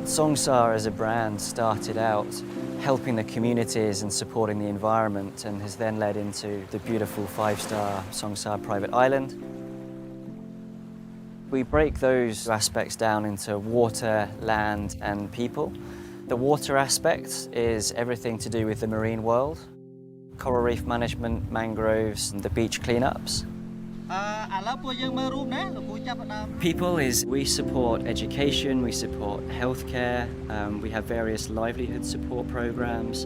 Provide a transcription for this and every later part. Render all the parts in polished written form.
Song Saa as a brand started out helping the communities and supporting the environment, and has then led into the beautiful 5-star Song Saa private island. We break those aspects down into water, land and people. The water aspect is everything to do with the marine world, coral reef management, mangroves and the beach cleanups. People is we support education, we support healthcare, we have various livelihood support programs,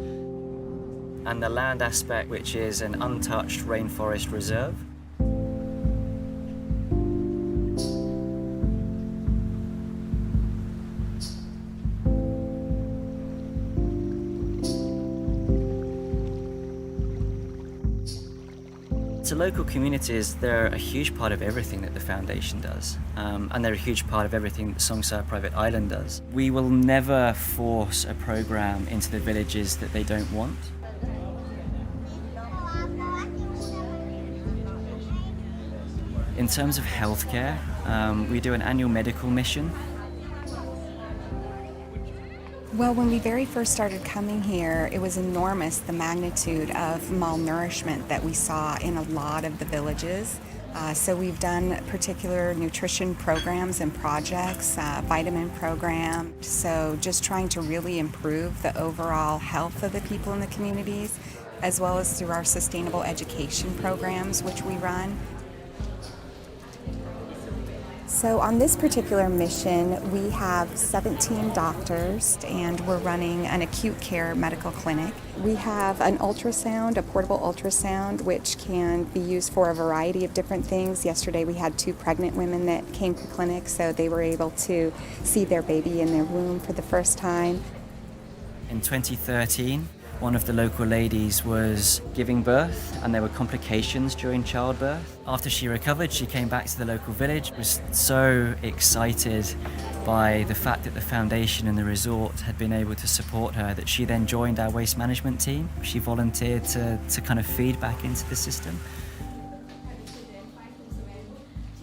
and the land aspect, which is an untouched rainforest reserve. To local communities, they're a huge part of everything that the foundation does, and they're a huge part of everything that Song Saa Private Island does. We will never force a program into the villages that they don't want. In terms of healthcare, we do an annual medical mission. Well, when we very first started coming here, it was enormous, the magnitude of malnourishment that we saw in a lot of the villages. So we've done particular nutrition programs and projects, vitamin program. So just trying to really improve the overall health of the people in the communities, as well as through our sustainable education programs, which we run. So on this particular mission, we have 17 doctors and we're running an acute care medical clinic. We have an ultrasound, a portable ultrasound, which can be used for a variety of different things. Yesterday we had 2 pregnant women that came to clinic, so they were able to see their baby in their womb for the first time. In 2013, one of the local ladies was giving birth and there were complications during childbirth. After she recovered, she came back to the local village, was so excited by the fact that the foundation and the resort had been able to support her that she then joined our waste management team. She volunteered to kind of feed back into the system.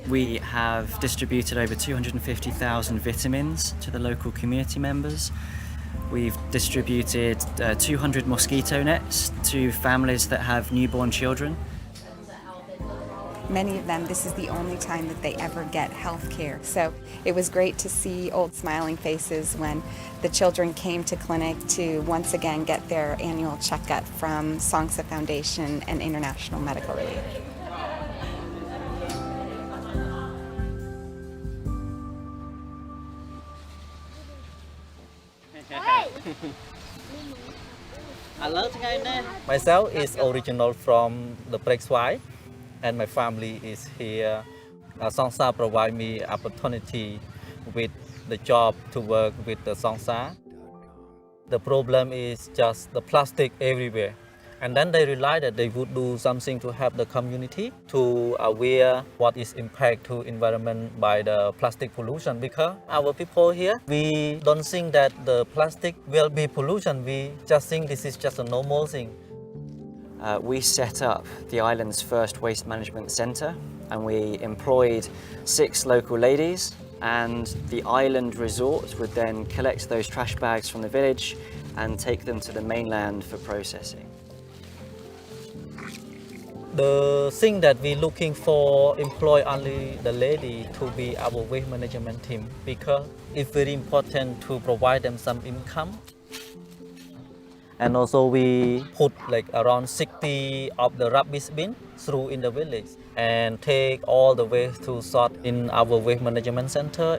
We have distributed over 250,000 vitamins to the local community members. We've distributed 200 mosquito nets to families that have newborn children. Many of them, this is the only time that they ever get health care. So it was great to see old smiling faces when the children came to clinic to once again get their annual checkup from Song Saa Foundation and International Medical Relief. Myself is original from the Prexwai, and my family is here. Song Saa provide me opportunity with the job to work with the Song Saa. The problem is just the plastic everywhere. And then they realized that they would do something to help the community to aware what is impact to environment by the plastic pollution, because our people here, we don't think that the plastic will be pollution. We just think this is just a normal thing. We set up the island's first waste management centre and we employed 6 local ladies, and the island resort would then collect those trash bags from the village and take them to the mainland for processing. The thing that we're looking for, employ only the lady to be our waste management team, because it's very important to provide them some income. And also we put like around 60 of the rubbish bin through in the village and take all the waste to sort in our waste management center.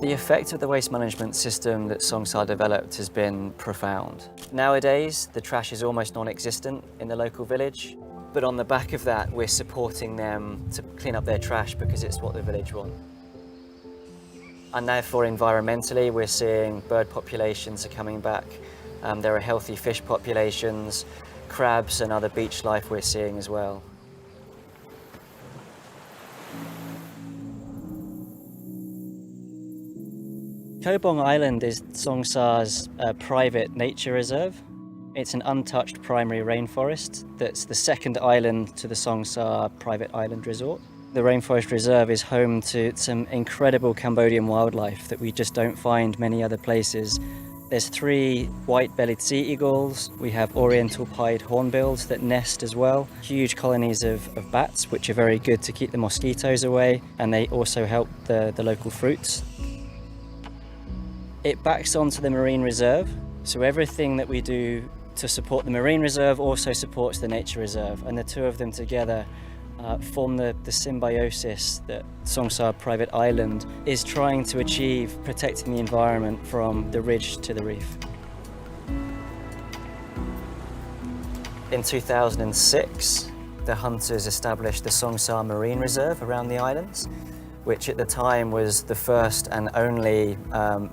The effect of the waste management system that Song Saa developed has been profound. Nowadays, the trash is almost non-existent in the local village, but on the back of that, we're supporting them to clean up their trash because it's what the village want. And therefore, environmentally, we're seeing bird populations are coming back. There are healthy fish populations, crabs and other beach life we're seeing as well. Koh Rong Island is Song Saa's private nature reserve. It's an untouched primary rainforest that's the second island to the Song Saa private island resort. The Rainforest Reserve is home to some incredible Cambodian wildlife that we just don't find many other places. There's 3 white-bellied sea eagles. We have oriental pied hornbills that nest as well. Huge colonies of bats, which are very good to keep the mosquitoes away, and they also help the local fruits. It backs onto the marine reserve, so everything that we do to support the marine reserve also supports the nature reserve, and the two of them together form the symbiosis that Song Saa Private Island is trying to achieve, protecting the environment from the ridge to the reef. In 2006, the hunters established the Song Saa Marine Reserve around the islands, which at the time was the first and only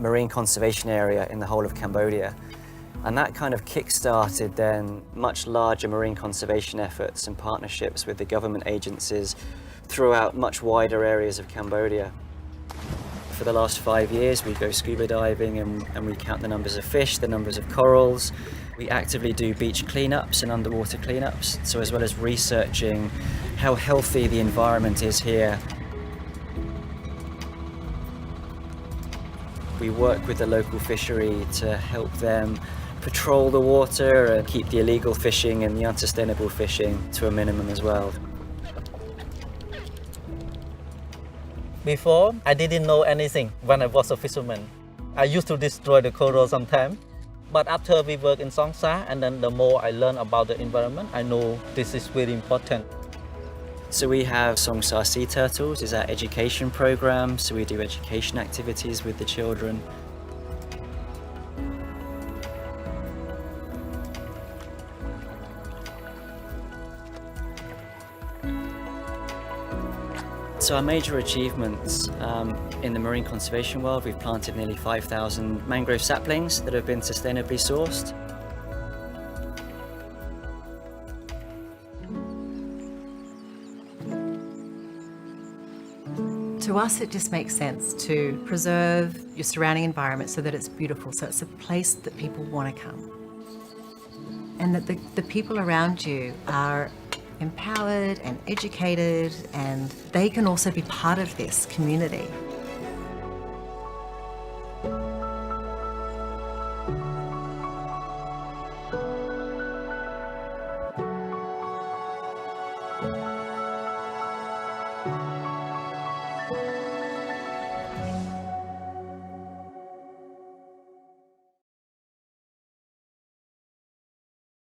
marine conservation area in the whole of Cambodia. And that kind of kick-started then much larger marine conservation efforts and partnerships with the government agencies throughout much wider areas of Cambodia. For the last 5 years, we go scuba diving and we count the numbers of fish, the numbers of corals. We actively do beach cleanups and underwater cleanups, so as well as researching how healthy the environment is here. We work with the local fishery to help them patrol the water and keep the illegal fishing and the unsustainable fishing to a minimum as well. Before, I didn't know anything when I was a fisherman. I used to destroy the coral sometimes. But after we work in Song Saa, and then the more I learn about the environment, I know this is very important. So we have Song Saa Sea Turtles is our education program, so we do education activities with the children. So our major achievements in the marine conservation world, we've planted nearly 5,000 mangrove saplings that have been sustainably sourced. To us, it just makes sense to preserve your surrounding environment so that it's beautiful, so it's a place that people want to come. And that the people around you are empowered and educated, and they can also be part of this community.